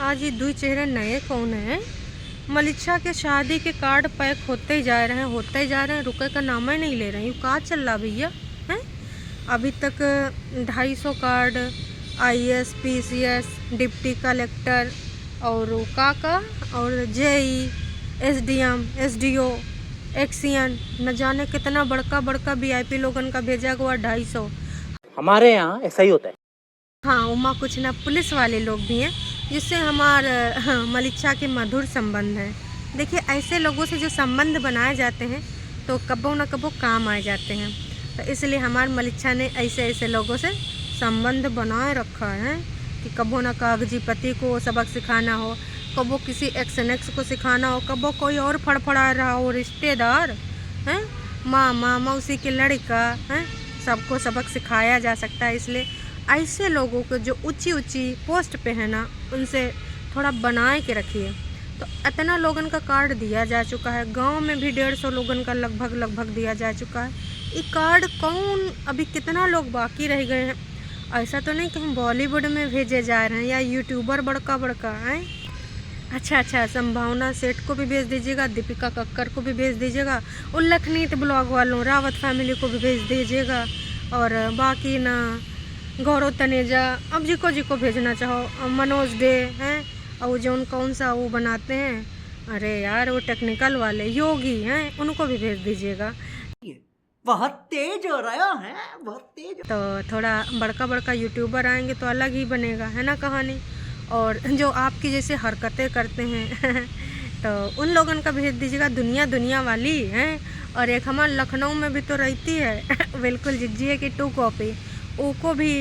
आज ये दुई चेहरे नए कौन हैं? मलिच्छा के शादी के कार्ड पैक होते ही जा रहे हैं, रुके का नाम ही नहीं ले रहे हैं। ये का चल रहा भैया हैं? अभी तक 250 card IAS PCS deputy collector और का और JE SDM SDO एक्सियन न जाने कितना बड़का VIP लोगन का भेजा हुआ 250। हमारे यहाँ ऐसा ही होता है। हाँ, उमा कुछ ना पुलिस वाले लोग भी हैं जिससे हमारे मलिच्छा के मधुर संबंध है। देखिए, ऐसे लोगों से जो संबंध बनाए जाते हैं तो कबो न कबो काम आ जाते हैं। तो इसलिए हमारे मलिच्छा ने ऐसे लोगों से संबंध बनाए रखा है कि कबो न कागजी पति को सबक सिखाना हो, कबो किसी एक्स को सिखाना हो, कबो कोई और फड़फड़ा रहा हो रिश्तेदार हैं, मामा मौसी के लड़का हैं, सबको सबक सिखाया जा सकता है। इसलिए ऐसे लोगों को जो ऊंची पोस्ट पे है ना, उनसे थोड़ा बनाए के रखिए। तो इतना लोगन का कार्ड दिया जा चुका है, गांव में भी 150 लोगन का लगभग दिया जा चुका है। ये कार्ड कौन अभी कितना लोग बाकी रह गए हैं? ऐसा तो नहीं कि हम बॉलीवुड में भेजे जा रहे हैं या यूट्यूबर बड़का हैं। अच्छा, संभावना सेठ को भी भेज दीजिएगा, दीपिका कक्कर को भी भेज दीजिएगा, उल्लेखनीत ब्लॉग वालों रावत फैमिली को भी भेज दीजिएगा, और बाकी ना गौरव तनेजा, अब जिको भेजना चाहो, मनोज डे हैं, और जो कौन सा वो बनाते हैं, अरे यार वो टेक्निकल वाले योगी हैं, उनको भी भेज दीजिएगा। बहुत तेज हो रहा है, बहुत तेज। तो थोड़ा बड़का यूट्यूबर आएंगे तो अलग ही बनेगा, है ना कहानी। और जो आपकी जैसे हरकतें करते हैं तो उन लोगों का भेज दीजिएगा, दुनिया वाली हैं। और एक हमारे लखनऊ में भी तो रहती है बिल्कुल जिज्जी की 2 कॉपी, उको भी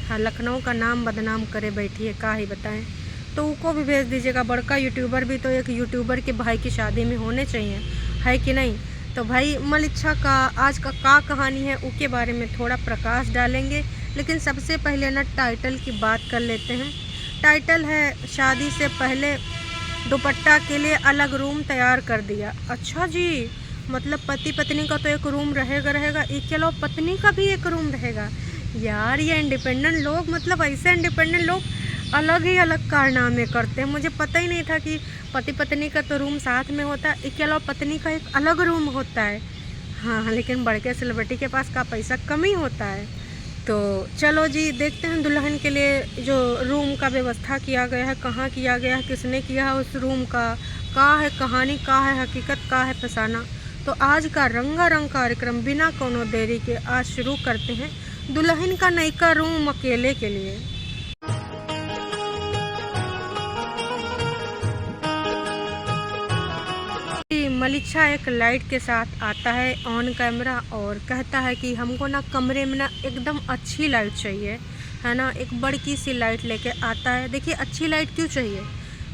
हाँ, लखनऊ का नाम बदनाम करे बैठी है, का ही बताएं। तो उको भी भेज दीजिएगा। बड़का यूट्यूबर भी तो एक यूट्यूबर के भाई की शादी में होने चाहिए, है कि नहीं। तो भाई मलिच्छा का आज का कहानी है, उसके बारे में थोड़ा प्रकाश डालेंगे। लेकिन सबसे पहले ना टाइटल की बात कर लेते हैं। टाइटल है शादी से पहले दुपट्टा के लिए अलग रूम तैयार कर दिया। अच्छा जी, मतलब पति पत्नी का तो एक रूम रहेगा, इसके अलावा पत्नी का भी एक रूम रहेगा। यार ये इंडिपेंडेंट लोग, मतलब ऐसे इंडिपेंडेंट लोग अलग कारनामे करते हैं। मुझे पता ही नहीं था कि पति पत्नी का तो रूम साथ में होता है, इसके अलावा पत्नी का एक अलग रूम होता है। हाँ, लेकिन बड़के सेलिब्रिटी के पास का पैसा कम ही होता है। तो चलो जी, देखते हैं दुल्हन के लिए जो रूम का व्यवस्था किया गया है, कहाँ किया गया है, किसने किया है उस रूम का है कहानी, का है हकीकत, का है फसाना। तो आज का रंगारंग कार्यक्रम बिना कोनो देरी के आज शुरू करते हैं। दुल्हन का नयका रूम अकेले के लिए। मलिच्छा एक लाइट के साथ आता है ऑन कैमरा और कहता है कि हमको ना कमरे में ना एकदम अच्छी लाइट चाहिए, है ना। एक बड़की सी लाइट लेके आता है। देखिए, अच्छी लाइट क्यों चाहिए?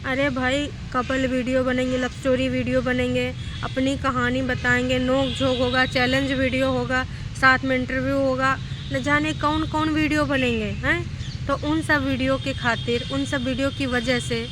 अरे भाई, कपल वीडियो बनेंगे, लव स्टोरी वीडियो बनेंगे, अपनी कहानी बताएंगे, नोक झोंक होगा, चैलेंज वीडियो होगा, साथ में इंटरव्यू होगा, न जाने कौन वीडियो बनेंगे हैं। तो उन सब वीडियो के खातिर, उन सब वीडियो की वजह से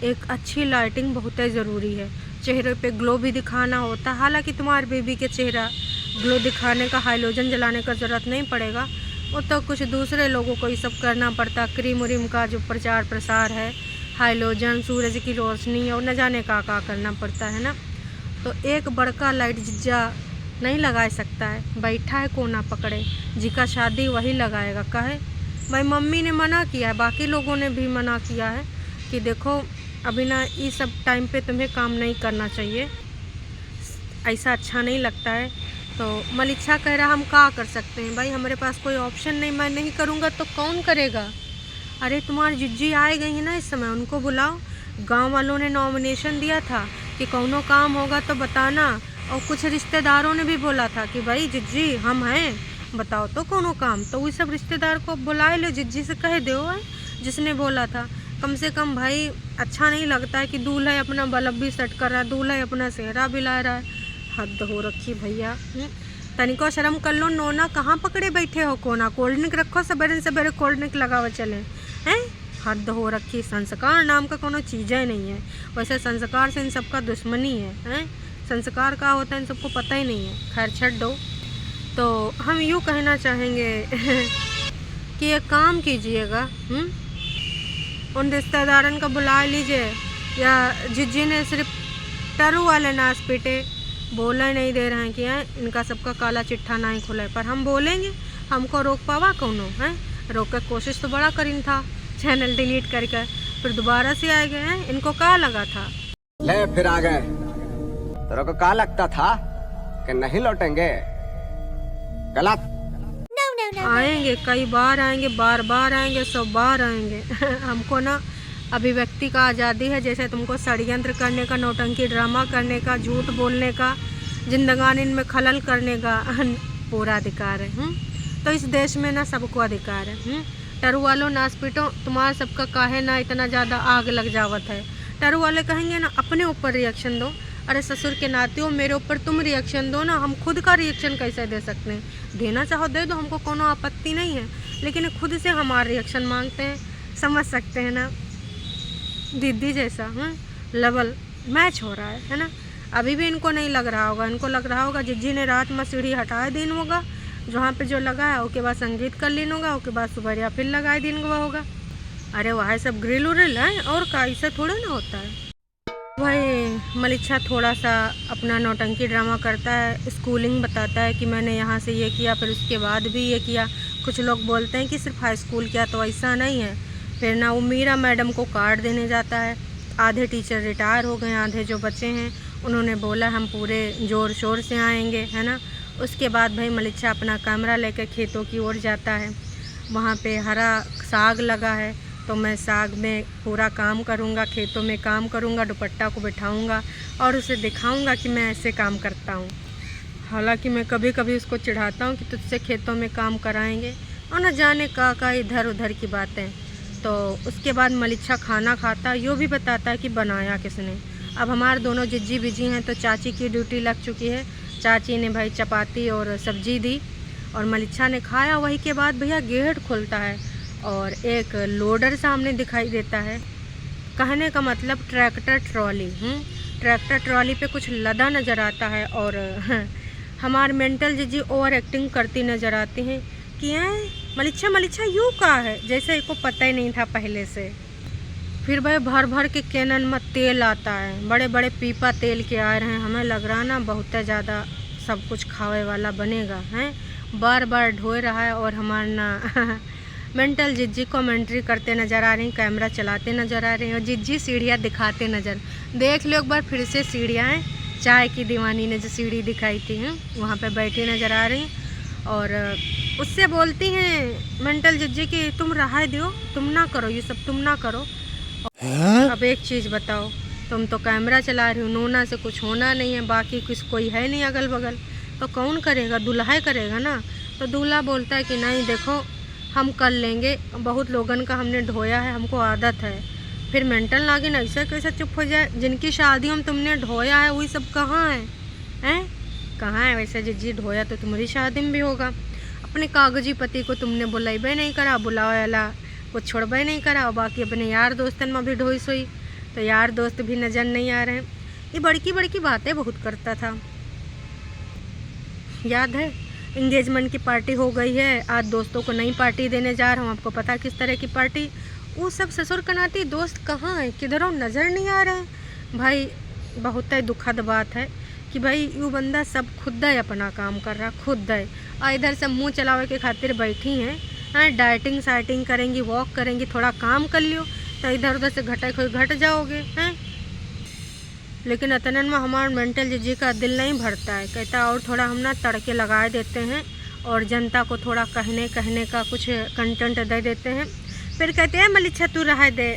एक अच्छी लाइटिंग बहुत ज़रूरी है। चेहरे पे ग्लो भी दिखाना होता है। हालांकि तुम्हारे बेबी के चेहरा ग्लो दिखाने का हाइलोजन जलाने का ज़रूरत नहीं पड़ेगा, वो तो कुछ दूसरे लोगों को ये सब करना पड़ता। क्रीम व्रीम का जो प्रचार प्रसार है, हाइलोजन, सूरज की रोशनी और न जाने का करना पड़ता है ना। तो एक बड़का लाइट जिज्जा नहीं लगा सकता है, बैठा है कोना पकड़े, जिका शादी वही लगाएगा। कहे भाई, मम्मी ने मना किया है, बाकी लोगों ने भी मना किया है कि देखो अभी ना ये सब टाइम पे तुम्हें काम नहीं करना चाहिए, ऐसा अच्छा नहीं लगता है। तो मलिच्छा कह रहा हम क्या कर सकते हैं भाई, हमारे पास कोई ऑप्शन नहीं, मैं नहीं करूँगा तो कौन करेगा। अरे तुम्हारी जिज्जी आए गई है ना इस समय, उनको बुलाओ। गांव वालों ने नॉमिनेशन दिया था कि कौनो काम होगा तो बताना, और कुछ रिश्तेदारों ने भी बोला था कि भाई जिज्जी हम हैं, बताओ तो कौनो काम। तो वही सब रिश्तेदार को बुलाए लो, जिज्जी से कह दो जिसने बोला था। कम से कम भाई अच्छा नहीं लगता है कि दूल्हा अपना बल्ब भी सेट कर रहा है, दूल्हा अपना सेहरा भी ला रहा है। हद हो रखी भैया, तनिको शर्म कर लो। नोना कहाँ पकड़े बैठे हो कोना, कोल्ड ड्रिंक रखो, सवेरे कोल्ड ड्रिंक लगावा चले हैं। हद हो रखी, संस्कार नाम का कोनो चीज़ ही नहीं है। वैसे संस्कार से इन सबका दुश्मनी है। संस्कार क्या होता है इन सबको पता ही नहीं है। खैर छੱड दो। तो हम यूँ कहना चाहेंगे कि एक काम कीजिएगा, उन रिश्तेदारन का बुला लीजिए, या जिज्जी ने सिर्फ टरू वाले नाच पीटे, बोला नहीं दे रहे हैं कि हैं इनका सबका काला चिट्ठा ना ही खुले। पर हम बोलेंगे, हमको रोक पावा कौनो हैं? रोक के कोशिश तो बड़ा करीन था, चैनल डिलीट करके फिर दोबारा से आ गए हैं। इनको क्या लगा था? ले फिर आ गए। तेरे को क्या लगता था कि नहीं लौटेंगे? गलत। आएंगे, कई बार आएंगे, बार बार आएंगे, 100 बार आएंगे। हमको ना अभिव्यक्ति का आज़ादी है, जैसे तुमको षड्यंत्र करने का, नौटंकी ड्रामा करने का, झूठ बोलने का, जिंदगानी में खलल करने का पूरा अधिकार है। तो इस देश में ना सबको अधिकार है। टरू वालों नाच पीटो, तुम्हारा सबका काहे ना इतना ज़्यादा आग लग जावत है। टरू वाले कहेंगे ना अपने ऊपर रिएक्शन दो, अरे ससुर के नाते हो, मेरे ऊपर तुम रिएक्शन दो ना, हम खुद का रिएक्शन कैसे दे सकते हैं? देना चाहो दे दो, हमको कोनो आपत्ति नहीं है, लेकिन खुद से हमारा रिएक्शन मांगते हैं। समझ सकते हैं ना, दीदी जैसा लेवल मैच हो रहा है ना। अभी भी इनको नहीं लग रहा होगा, इनको लग रहा होगा जिज्जी ने रात में सीढ़ी हटाए दिन होगा, जहाँ पे जो लगा है उसके बाद संगीत कर लेना होगा, उसके बाद सुबह फिर लगाए दिन हुआ होगा। अरे वह सब ग्रिल उरिल है, और का ऐसा थोड़ा ना होता है। भाई मलिच्छा थोड़ा सा अपना नौटंकी ड्रामा करता है, स्कूलिंग बताता है कि मैंने यहाँ से ये किया, फिर उसके बाद भी ये किया। कुछ लोग बोलते हैं कि सिर्फ हाई स्कूल किया, तो ऐसा नहीं है। फिर ना वो मीरा मैडम को कार्ड देने जाता है। आधे टीचर रिटायर हो गए, आधे जो बच्चे हैं उन्होंने बोला हम पूरे ज़ोर शोर से आएंगे, है ना। उसके बाद भाई मलिच्छा अपना कैमरा लेकर खेतों की ओर जाता है। वहाँ पे हरा साग लगा है, तो मैं साग में पूरा काम करूँगा, खेतों में काम करूँगा, दुपट्टा को बिठाऊँगा और उसे दिखाऊँगा कि मैं ऐसे काम करता हूँ। हालांकि मैं कभी कभी उसको चिढ़ाता हूँ कि तुझसे खेतों में काम कराएंगे, और न जाने का इधर उधर की बातें। तो उसके बाद मलिच्छा खाना खाता, यो भी बताता है कि बनाया किसने। अब हमारे दोनों जिज्जी बिजी हैं, तो चाची की ड्यूटी लग चुकी है। चाची ने भाई चपाती और सब्जी दी और मलिच्छा ने खाया। वही के बाद भैया गेट खुलता है और एक लोडर सामने दिखाई देता है। कहने का मतलब ट्रैक्टर ट्रॉली। ट्रैक्टर ट्रॉली पे कुछ लदा नज़र आता है, और हमारे मेंटल जिज्जी ओवर एक्टिंग करती नज़र आती हैं कि मलिच्छा यूँ का है, जैसे इसको पता ही नहीं था पहले से। फिर भाई भर भर के कैनन में तेल आता है, बड़े बड़े पीपा तेल के आ रहे हैं। हमें लग रहा ना बहुत ज़्यादा सब कुछ खावे वाला बनेगा हैं। बार बार ढोए रहा है, और हमारे ना मेंटल जिज्जी कमेंट्री करते नज़र आ रही हैं, कैमरा चलाते नज़र आ रहे हैं, और जिज्जी सीढ़ियाँ दिखाते नज़र। देख लो एक बार फिर से सीढ़ियाँ हैं, चाय की दीवानी ने जो सीढ़ी दिखाई थी वहाँ पे बैठी नज़र आ रही, और उससे बोलती हैं मेंटल जिज्जी कि तुम रहा दो, तुम ना करो ये सब, तुम ना करो। अब एक चीज़ बताओ, तुम तो कैमरा चला रही हो, नोना से कुछ होना नहीं है, बाकी कुछ कोई है नहीं अगल बगल, तो कौन करेगा? दूल्हा करेगा ना। तो दूल्हा बोलता है कि नहीं देखो हम कर लेंगे, बहुत लोगन का हमने ढोया है, हमको आदत है। फिर मेंटल नागिन ऐसा कैसे चुप हो जाए? जिनकी शादी में तुमने ढोया है वही सब कहाँ है? कहाँ है? वैसे जिज्जी ढोया तो तुम्हारी शादी में भी होगा। अपने कागजी पति को तुमने बुलाइबे नहीं करा, बुलावेला को छोड़बे नहीं करा, और बाकी अपने यार दोस्तन में भी ढोई सोई, तो यार दोस्त भी नज़र नहीं आ रहे हैं। ये बड़की बड़की बातें बहुत करता था। याद है इंगेजमेंट की पार्टी हो गई है, आज दोस्तों को नई पार्टी देने जा रहा हूँ, आपको पता किस तरह की पार्टी। वो सब ससुर कनाती दोस्त कहाँ है, किधरों नज़र नहीं आ रहे हैं। भाई बहुत ही दुखद बात है कि भाई ये बंदा सब खुद ही अपना काम कर रहा, खुद ही, और इधर से मुँह चलावे के खातिर बैठी हैं। डाइटिंग साइटिंग करेंगी, वॉक करेंगी, थोड़ा काम कर लियो तो इधर उधर से घट जाओगे हैं। लेकिन अतनन में हमारा मेंटल जिज्जी का दिल नहीं भरता है, कहता और थोड़ा हम ना तड़के लगा देते हैं और जनता को थोड़ा कहने का कुछ कंटेंट दे देते हैं। फिर कहते हैं मलिच्छा तू रह दे,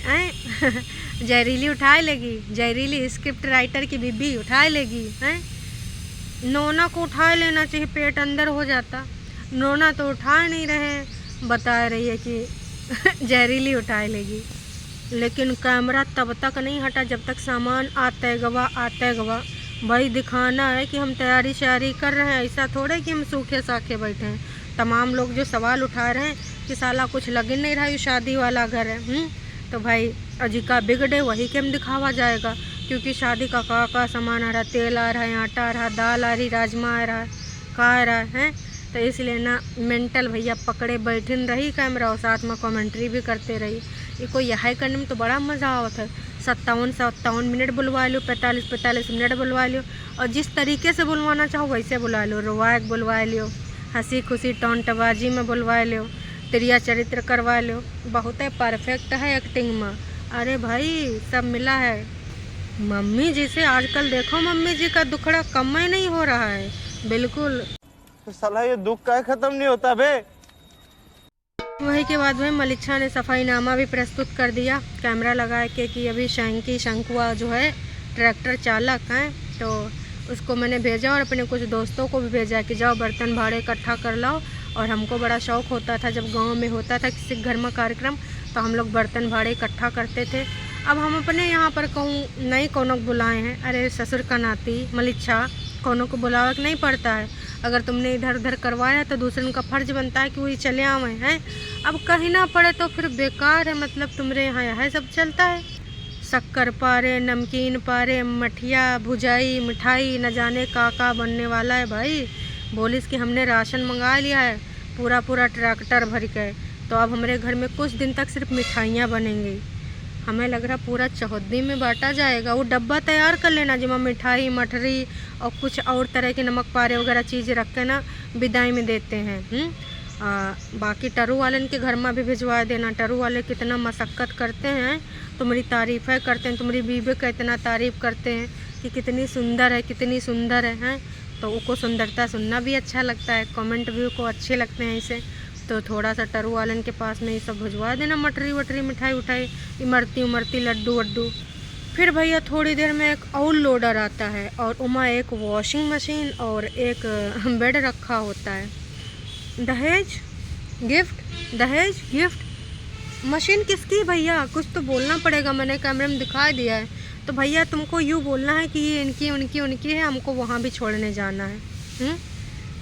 जहरीली उठा लेगी, जहरीली स्क्रिप्ट राइटर की बीबी उठा लेगी हैं। नोना को उठा लेना चाहिए, पेट अंदर हो जाता। नोना तो उठा नहीं रहे, बता रही है कि जहरीली उठा लेगी। लेकिन कैमरा तब तक नहीं हटा जब तक सामान आते गवा। भाई दिखाना है कि हम तैयारी श्यारी कर रहे हैं, ऐसा थोड़े कि हम सूखे साखे बैठे हैं। तमाम लोग जो सवाल उठा रहे हैं कि साला कुछ लग नहीं रहा, ये शादी वाला घर है। तो भाई अजिका बिगड़े वही के हम दिखावा जाएगा, क्योंकि शादी का का सामान आ रहा, तेल आ रहा है, आटा आ रहा, दाल आ रही, राजमा आ रहा है, का आ रहा है। तो इसलिए ना मेंटल भैया पकड़े बैठिन रही कैमरा, और साथ में कमेंट्री भी करते रही इको यह करने में तो बड़ा मज़ा आवत है। 57 मिनट बुलवा लो, 45 मिनट बुलवा लो, और जिस तरीके से बुलवाना चाहो वैसे बुलवा लो। रवायक बुलवा लो, हंसी खुशी टोंटबाजी में बुलवा लो, त्रिया चरित्र करवा लो। बहुत है परफेक्ट है एक्टिंग में। अरे भाई सब मिला है। मम्मी जी से आजकल देखो, मम्मी जी का दुखड़ा कम ही नहीं हो रहा है बिल्कुल। तो साला ये दुख का खत्म नहीं होता बे। वही के बाद भाई मलिच्छा ने सफाईनामा भी प्रस्तुत कर दिया कैमरा लगा के कि अभी शंकुआ जो है ट्रैक्टर चालक हैं, तो उसको मैंने भेजा और अपने कुछ दोस्तों को भी भेजा कि जाओ बर्तन भाड़े इकट्ठा कर लाओ। और हमको बड़ा शौक़ होता था, जब गांव में होता था किसी घर में कार्यक्रम तो हम लोग बर्तन भाड़े इकट्ठा करते थे। अब हम अपने यहाँ पर कहूँ नहीं कोनो को बुलाए हैं, अरे ससुर का नाती मलिच्छा कोनो को बुलावा नहीं पड़ता है। अगर तुमने इधर उधर करवाया तो दूसरे का फ़र्ज बनता है कि वही चले आवे हैं। अब कहीं ना पड़े तो फिर बेकार है, मतलब तुम्हारे यहाँ यह सब चलता है। शक्कर पारे, नमकीन पारे, मठिया भुजाई मिठाई न जाने का बनने वाला है भाई। बोलिस कि हमने राशन मंगा लिया है पूरा ट्रैक्टर भर के, तो अब हमारे घर में कुछ दिन तक सिर्फ मिठाइयाँ बनेंगी। हमें लग रहा पूरा चौहद्दी में बांटा जाएगा। वो डब्बा तैयार कर लेना जिसमें मिठाई मठरी और कुछ और तरह के नमक पारे वगैरह चीज़ें रख के ना विदाई में देते हैं। बाकी टरू वाले के घर में भी भिजवा देना। टरू वाले कितना मशक्क़त करते हैं, तुम्हारी तारीफ़ें करते हैं, तुम्हारी बीबी का इतना तारीफ़ करते हैं कि कितनी सुंदर है कितनी सुंदर है, हैं? तो उनको सुंदरता सुनना भी अच्छा लगता है, कमेंट भी को अच्छे लगते हैं इसे। तो थोड़ा सा टरू वालन के पास में ये सब भिजवा देना, मटरी वटरी मिठाई उठाई, इमरती लड्डू वड्डू। फिर भैया थोड़ी देर में एक और लोडर आता है और उमा एक वॉशिंग मशीन और एक बेड रखा होता है। दहेज गिफ्ट मशीन किसकी भैया? कुछ तो बोलना पड़ेगा, मैंने कैमरे में दिखा दिया है। तो भैया तुमको यूँ बोलना है कि ये इनकी उनकी है, हमको वहाँ भी छोड़ने जाना है।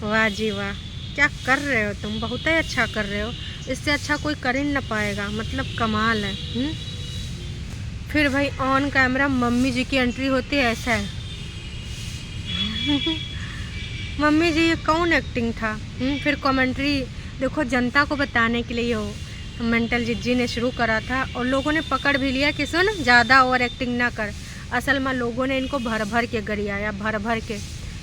वाह जी वाह, क्या कर रहे हो तुम, बहुत ही अच्छा कर रहे हो। इससे अच्छा कोई कर ही ना पाएगा, मतलब कमाल है। फिर भाई ऑन कैमरा मम्मी जी की एंट्री होती है, ऐसा है। मम्मी जी ये कौन एक्टिंग था? फिर कमेंट्री देखो, जनता को बताने के लिए हो मेंटल जिज्जी ने शुरू करा था और लोगों ने पकड़ भी लिया कि सुन ज़्यादा ओवर एक्टिंग ना कर। असल में लोगों ने इनको भर के गरियाया, भर के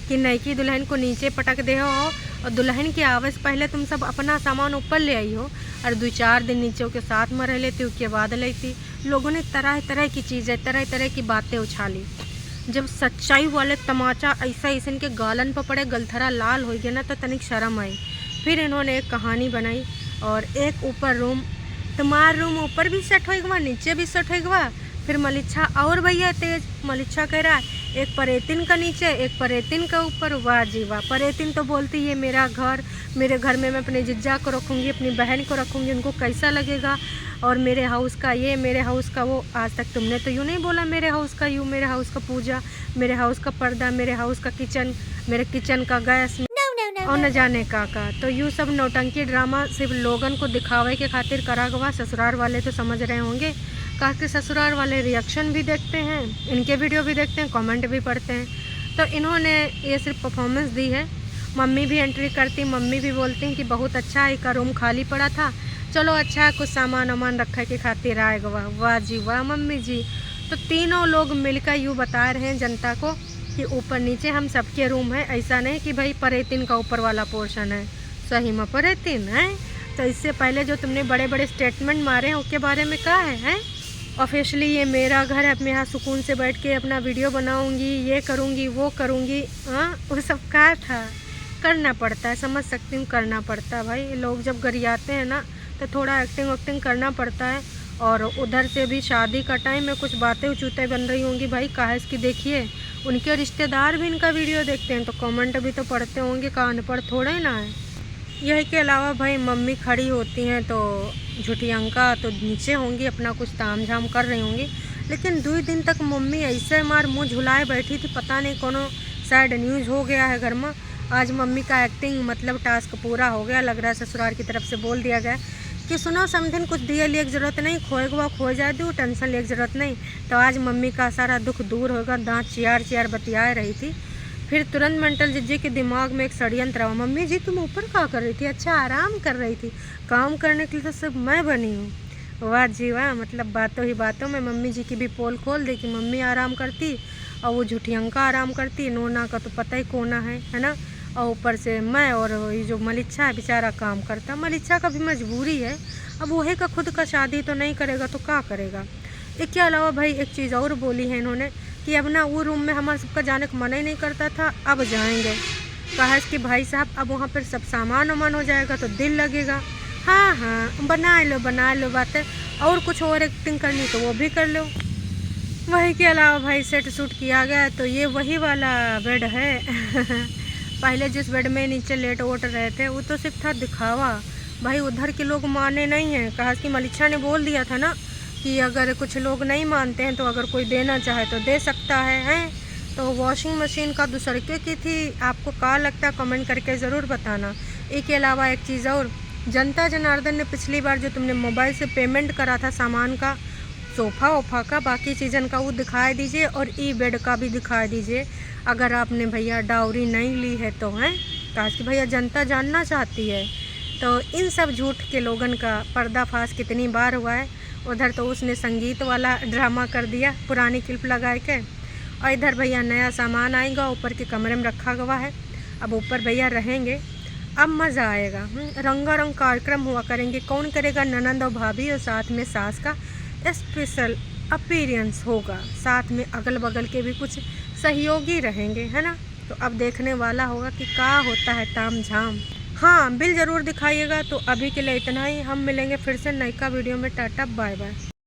कि नईकी दुल्हन को नीचे पटक दे हो और दुल्हन के आवे से पहले तुम सब अपना सामान ऊपर ले आई हो और 2-4 दिन नीचे के साथ में रह लेती, उसके बाद लेती। लोगों ने तरह तरह की चीज़ें, तरह की बातें उछाली। जब सच्चाई वाले तमाचा ऐसा इनके गालन पर पड़े, गलथरा लाल हो गया ना, तो तनिक शर्म आई। फिर इन्होंने एक कहानी बनाई और एक ऊपर रूम, तुम्हारा रूम ऊपर भी सेट होगा नीचे भी सेट होगा। फिर मलिच्छा और भैया तेज, मलिच्छा कह रहा है एक परेतिन का नीचे एक परेतिन का ऊपर। वाह जी वाह, परेतिन तो बोलती है मेरा घर, मेरे घर में मैं अपने जिज्जा को रखूँगी, अपनी बहन को रखूँगी, उनको कैसा लगेगा, और मेरे हाउस का ये, मेरे हाउस का वो। आज तक तुमने तो यूँ नहीं बोला मेरे हाउस का यूँ, मेरे हाउस का पूजा, मेरे हाउस का पर्दा, मेरे हाउस का किचन, मेरे किचन का गैस और न जाने का। तो यूँ सब नौटंकी ड्रामा सिर्फ लोगन को दिखावे के खातिर करा गवा। ससुराल वाले तो समझ रहे होंगे, काफ़ी ससुराल वाले रिएक्शन भी देखते हैं, इनके वीडियो भी देखते हैं, कमेंट भी पढ़ते हैं। तो इन्होंने ये सिर्फ परफॉर्मेंस दी है। मम्मी भी एंट्री करती, मम्मी भी बोलती हैं कि बहुत अच्छा है, का रूम खाली पड़ा था, चलो अच्छा है कुछ सामान वामान रखे के खातिर आए गवा। वाह जी वाह मम्मी जी। तो तीनों लोग मिलकर यूँ बता रहे हैं जनता को कि ऊपर नीचे हम सबके रूम है, ऐसा नहीं कि भाई परेतिन का ऊपर वाला पोर्शन है। सही में परेतिन है। तो इससे पहले जो तुमने बड़े बड़े स्टेटमेंट मारे हैं उसके बारे में क्या है? ऑफिशियली ये मेरा घर है, मैं यहाँ सुकून से बैठ के अपना वीडियो बनाऊँगी, ये करूँगी वो करूँगी। हाँ, वो सब क्या था? करना पड़ता है, समझ सकती हूँ, करना पड़ता है भाई। लोग जब गरियाते हैं ना तो थोड़ा एक्टिंग वक्टिंग करना पड़ता है। और उधर से भी शादी का टाइम में कुछ बातें उचूतें बन रही होंगी भाई, काहे की देखिए उनके रिश्तेदार भी इनका वीडियो देखते हैं तो कमेंट भी तो पढ़ते होंगे, का अनपढ़ थोड़ा ही ना है। यही के अलावा भाई मम्मी खड़ी होती हैं तो झूठी अंका तो नीचे होंगी, अपना कुछ ताम झाम कर रही होंगी। लेकिन 2 दिन तक मम्मी ऐसे मार मुँह झुलाए बैठी थी, पता नहीं कोनो सैड न्यूज़ हो गया है घर में। आज मम्मी का एक्टिंग मतलब टास्क पूरा हो गया, लग रहा है ससुराल की तरफ से बोल दिया गया कि सुनो समथिंग कुछ दिए लिए ज़रूरत नहीं, खोएगा खो जाए दो, टेंशन लिए ज़रूरत नहीं। तो आज मम्मी का सारा दुख दूर होगा। दांत चियार बतिया रही थी। फिर तुरंत मेंटल जिज्जी के दिमाग में एक षड्यंत्र हुआ, मम्मी जी तुम ऊपर क्या कर रही थी? अच्छा आराम कर रही थी, काम करने के लिए तो सब मैं बनी हूँ। वाह जी वाह, मतलब बातों ही बातों में मम्मी जी की भी पोल खोल दी कि मम्मी आराम करती और वो झूठियंका आराम करती, नोना का तो पता ही कोना है ना। और ऊपर से मैं और ये जो मलिच्छा है बेचारा काम करता। मलिच्छा का भी मजबूरी है, अब वही का खुद का शादी तो नहीं करेगा तो क्या करेगा। इसके अलावा भाई एक चीज़ और बोली है इन्होंने कि अब ना वो रूम में हमारे सबका जाने का मन ही नहीं करता था, अब जाएंगे। कहा कि भाई साहब अब वहाँ पर सब सामान वामान हो जाएगा तो दिल लगेगा। हाँ हाँ बना लो बातें, और कुछ और एक्टिंग करनी तो वो भी कर लो। वही के अलावा भाई सेट सूट किया गया तो ये वही वाला बेड है पहले जिस बेड में नीचे लेट वोट रहे थे वो तो सिर्फ था दिखावा। भाई उधर के लोग माने नहीं हैं। कहा कि मलिच्छा ने बोल दिया था ना कि अगर कुछ लोग नहीं मानते हैं तो अगर कोई देना चाहे तो दे सकता है। तो वॉशिंग मशीन का दूसरे की थी, आपको क्या लगता है कमेंट करके ज़रूर बताना। इसके अलावा एक चीज़ और, जनता जनार्दन ने पिछली बार जो तुमने मोबाइल से पेमेंट करा था सामान का, सोफ़ा वोफा का, बाकी चीज़न का, वो दिखा दीजिए और ई बेड का भी दिखा दीजिए अगर आपने भैया डाउरी नहीं ली है तो। हैं काश कि भैया जनता जानना चाहती है। तो इन सब झूठ के लोगन का पर्दाफाश कितनी बार हुआ है। उधर तो उसने संगीत वाला ड्रामा कर दिया पुरानी क्लिप लगा के, और इधर भैया नया सामान आएगा ऊपर के कमरे में रखा गया है। अब ऊपर भैया रहेंगे, अब मज़ा आएगा। रंगारंग कार्यक्रम हुआ करेंगे। कौन करेगा? ननंद और भाभी, और साथ में सास का स्पेशल अपीयरेंस होगा। साथ में अगल बगल के भी कुछ सहयोगी रहेंगे, है ना। तो अब देखने वाला होगा कि क्या होता है ताम झाम। हाँ बिल ज़रूर दिखाइएगा। तो अभी के लिए इतना ही, हम मिलेंगे फिर से नयका वीडियो में। Tata bye bye.